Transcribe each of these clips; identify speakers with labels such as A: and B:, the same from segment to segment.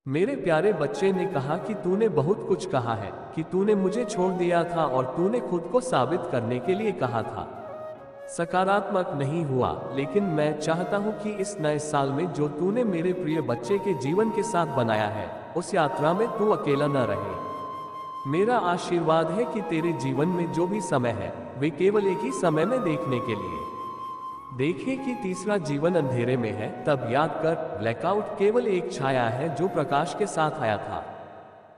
A: मेरे प्यारे बच्चे ने कहा कि तूने बहुत कुछ कहा है, कि तूने मुझे छोड़ दिया था और तूने खुद को साबित करने के लिए कहा था। सकारात्मक नहीं हुआ, लेकिन मैं चाहता हूं कि इस नए साल में जो तूने मेरे प्रिय बच्चे के जीवन के साथ बनाया है, उस यात्रा में तू अकेला न रहे। मेरा आशीर्वाद है कि तेरे जीवन में जो भी समय है, वे केवल एक ही समय में देखने के लिए देखे कि तीसरा जीवन अंधेरे में है। तब याद कर, ब्लैकआउट केवल एक छाया है जो प्रकाश के साथ आया था।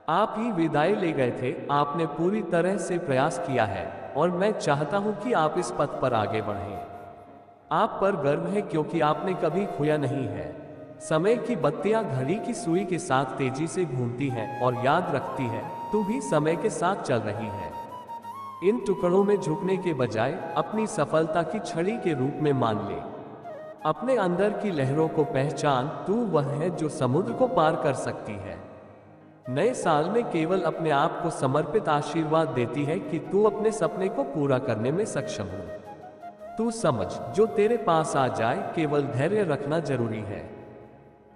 A: आप ही विदाई ले गए थे। आपने पूरी तरह से प्रयास किया है और मैं चाहता हूं कि आप इस पथ पर आगे बढ़ें। आप पर गर्व है क्योंकि आपने कभी खोया नहीं है। समय की बत्तियां घड़ी की सुई के साथ तेजी से घूमती हैं और याद रखती है, तू भी समय के साथ चल रही है। इन टुकड़ों में झुकने के बजाय अपनी सफलता की छड़ी के रूप में मान ले। अपने अंदर की लहरों को पहचान, तू वह है जो समुद्र को पार कर सकती है। नए साल में केवल अपने आप को समर्पित आशीर्वाद देती है कि तू अपने सपने को पूरा करने में सक्षम हो। तू समझ, जो तेरे पास आ जाए, केवल धैर्य रखना जरूरी है।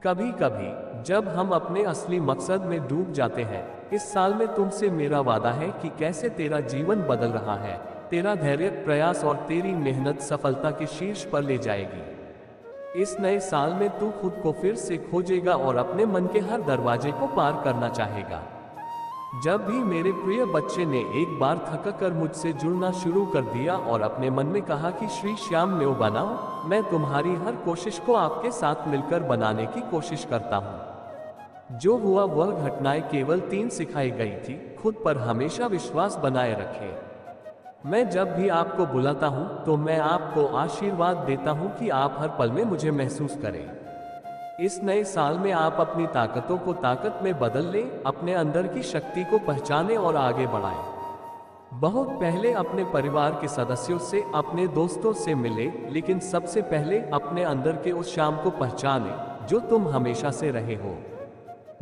A: कभी कभी जब हम अपने असली मकसद में डूब जाते हैं, इस साल में तुमसे मेरा वादा है कि कैसे तेरा जीवन बदल रहा है। तेरा धैर्य, प्रयास और तेरी मेहनत सफलता के शीर्ष पर ले जाएगी। इस नए साल में तू खुद को फिर से खोजेगा और अपने मन के हर दरवाजे को पार करना चाहेगा। जब भी मेरे प्रिय बच्चे ने एक बार थक कर मुझसे जुड़ना शुरू कर दिया और अपने मन में कहा कि श्री श्याम न्यू बनाओ, मैं तुम्हारी हर कोशिश को आपके साथ मिलकर बनाने की कोशिश करता हूँ। जो हुआ वह घटनाएं केवल 3 सिखाई गई थी। खुद पर हमेशा विश्वास बनाए रखें। मैं जब भी आपको बुलाता हूँ तो मैं आपको आशीर्वाद देता हूँ कि आप हर पल में मुझे महसूस करें। इस नए साल में आप अपनी ताकतों को ताकत में बदल लें, अपने अंदर की शक्ति को पहचानें और आगे बढ़ाएं। बहुत पहले अपने परिवार के सदस्यों से, अपने दोस्तों से मिले, लेकिन सबसे पहले अपने अंदर के उस शाम को पहचानें जो तुम हमेशा से रहे हो।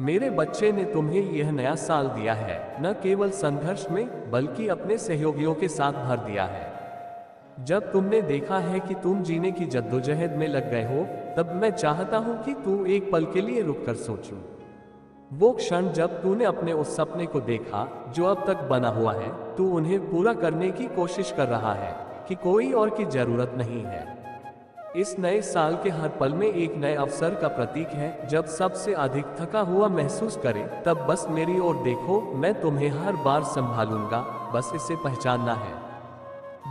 A: मेरे बच्चे ने तुम्हें यह नया साल दिया है, न केवल संघर्ष में बल्कि अपने सहयोगियों के साथ भर दिया है। जब तुमने देखा है कि तुम जीने की जद्दोजहद में लग गए हो, तब मैं चाहता हूं कि तू एक पल के लिए रुककर सोचो। वो क्षण जब तूने अपने उस सपने को देखा जो अब तक बना हुआ है, तू उन्हें पूरा करने की कोशिश कर रहा है, कि कोई और की जरूरत नहीं है। इस नए साल के हर पल में एक नए अवसर का प्रतीक है। जब सबसे अधिक थका हुआ महसूस करे, तब बस मेरी ओर देखो, मैं तुम्हें हर बार संभालूंगा, बस इसे पहचानना है।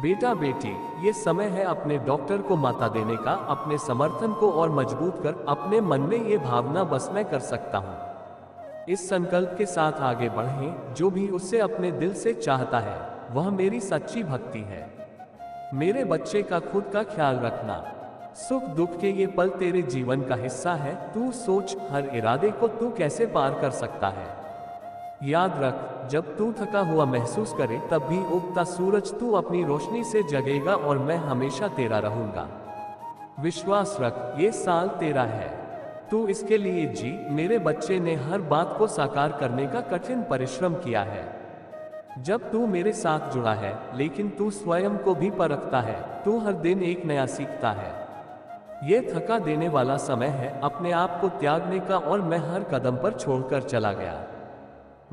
A: बेटा बेटी, ये समय है अपने डॉक्टर को माता देने का, अपने समर्थन को और मजबूत कर अपने मन में ये भावना, बस मैं कर सकता हूँ। इस संकल्प के साथ आगे बढ़ें, जो भी उससे अपने दिल से चाहता है वह मेरी सच्ची भक्ति है। मेरे बच्चे का खुद का ख्याल रखना। सुख दुख के ये पल तेरे जीवन का हिस्सा है। तू सोच, हर इरादे को तू कैसे पार कर सकता है। याद रख, जब तू थका हुआ महसूस करे, तब भी उगता सूरज तू अपनी रोशनी से जगेगा और मैं हमेशा तेरा रहूंगा। विश्वास रख, ये साल तेरा है, तू इसके लिए जी। मेरे बच्चे ने हर बात को साकार करने का कठिन परिश्रम किया है। जब तू मेरे साथ जुड़ा है, लेकिन तू स्वयं को भी परखता है, तू हर दिन एक नया सीखता है। ये थका देने वाला समय है अपने आप को त्यागने का, और मैं हर कदम पर छोड़कर चला गया।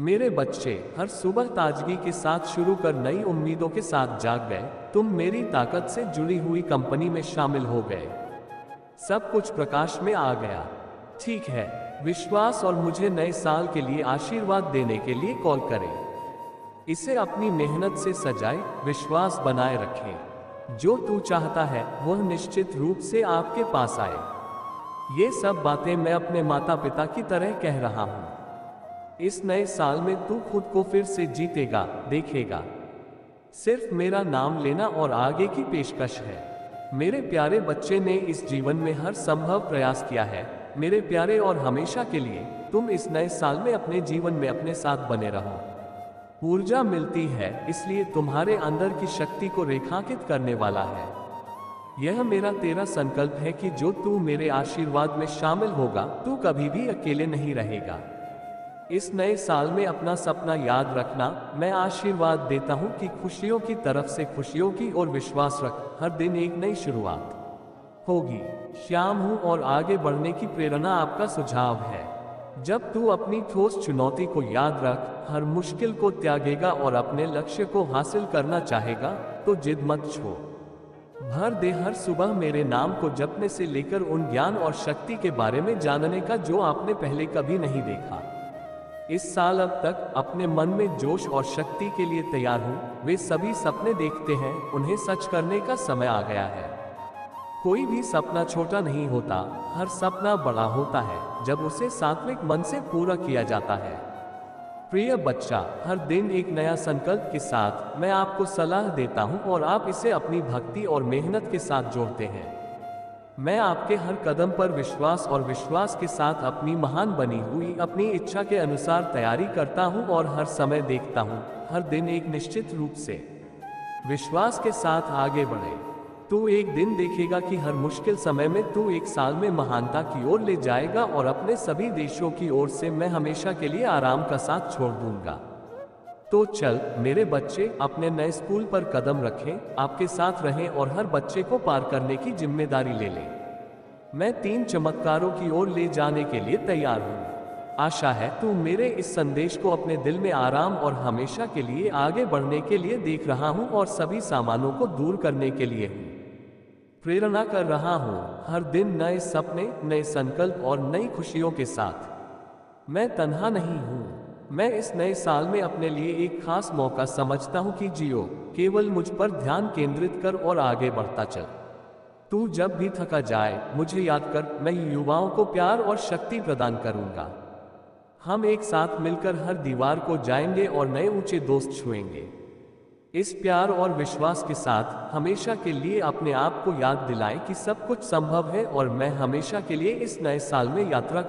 A: मेरे बच्चे हर सुबह ताजगी के साथ शुरू कर नई उम्मीदों के साथ जाग गए। तुम मेरी ताकत से जुड़ी हुई कंपनी में शामिल हो गए। सब कुछ प्रकाश में आ गया। ठीक है, विश्वास और मुझे नए साल के लिए आशीर्वाद देने के लिए कॉल करें। इसे अपनी मेहनत से सजाए, विश्वास बनाए रखें। जो तू चाहता है वह निश्चित रूप से आपके पास आए। ये सब बातें मैं अपने माता पिता की तरह कह रहा हूँ। इस नए साल में तू खुद को फिर से जीतेगा, देखेगा। सिर्फ मेरा नाम लेना और आगे की पेशकश है। मेरे प्यारे बच्चे ने इस जीवन में हर संभव प्रयास किया है। मेरे प्यारे, और हमेशा के लिए तुम इस नए साल में अपने जीवन में अपने साथ बने रहो। ऊर्जा मिलती है, इसलिए तुम्हारे अंदर की शक्ति को रेखांकित करने वाला है। यह मेरा तेरा संकल्प है कि जो तू मेरे आशीर्वाद में शामिल होगा, तू कभी भी अकेले नहीं रहेगा। इस नए साल में अपना सपना याद रखना। मैं आशीर्वाद देता हूँ कि खुशियों की तरफ से खुशियों की, और विश्वास रख, हर दिन एक नई शुरुआत होगी। श्याम हूँ और आगे बढ़ने की प्रेरणा आपका सुझाव है। जब तू अपनी ठोस चुनौती को याद रख, हर मुश्किल को त्यागेगा और अपने लक्ष्य को हासिल करना चाहेगा, तो जिद मत छोड़। भर दे हर सुबह मेरे नाम को जपने से लेकर उन ज्ञान और शक्ति के बारे में जानने का जो आपने पहले कभी नहीं देखा। इस साल अब तक अपने मन में जोश और शक्ति के लिए तैयार हूँ। वे सभी सपने देखते हैं, उन्हें सच करने का समय आ गया है। कोई भी सपना छोटा नहीं होता, हर सपना बड़ा होता है जब उसे सात्विक मन से पूरा किया जाता है। प्रिय बच्चा, हर दिन एक नया संकल्प के साथ मैं आपको सलाह देता हूं और आप इसे अपनी भक्ति और मेहनत के साथ जोड़ते हैं। मैं आपके हर कदम पर विश्वास और विश्वास के साथ अपनी महान बनी हुई अपनी इच्छा के अनुसार तैयारी करता हूं और हर समय देखता हूं, हर दिन एक निश्चित रूप से विश्वास के साथ आगे बढ़े। तू एक दिन देखेगा कि हर मुश्किल समय में तू एक साल में महानता की ओर ले जाएगा और अपने सभी देशों की ओर से मैं हमेशा के लिए आराम का साथ छोड़ दूंगा। तो चल मेरे बच्चे, अपने नए स्कूल पर कदम रखें, आपके साथ रहें और हर बच्चे को पार करने की जिम्मेदारी ले लें। मैं 3 चमत्कारों की ओर ले जाने के लिए तैयार हूँ। आशा है तू मेरे इस संदेश को अपने दिल में आराम और हमेशा के लिए आगे बढ़ने के लिए देख रहा हूँ और सभी सामानों को दूर करने के लिए हूँ। प्रेरणा कर रहा हूँ, हर दिन नए सपने, नए संकल्प और नई खुशियों के साथ। मैं तन्हा नहीं हूँ। मैं इस नए साल में अपने लिए एक खास मौका समझता हूँ कि जियो, केवल मुझ पर ध्यान केंद्रित कर और आगे बढ़ता चल। तू जब भी थका जाए मुझे याद कर, मैं युवाओं को प्यार और शक्ति प्रदान करूंगा। हम एक साथ मिलकर हर दीवार को जाएंगे और नए ऊंचे दोस्त छुएंगे। इस प्यार और विश्वास के साथ हमेशा के लिए अपने आप को याद दिलाएं कि सब कुछ संभव है और मैं हमेशा के लिए इस नए साल में यात्रा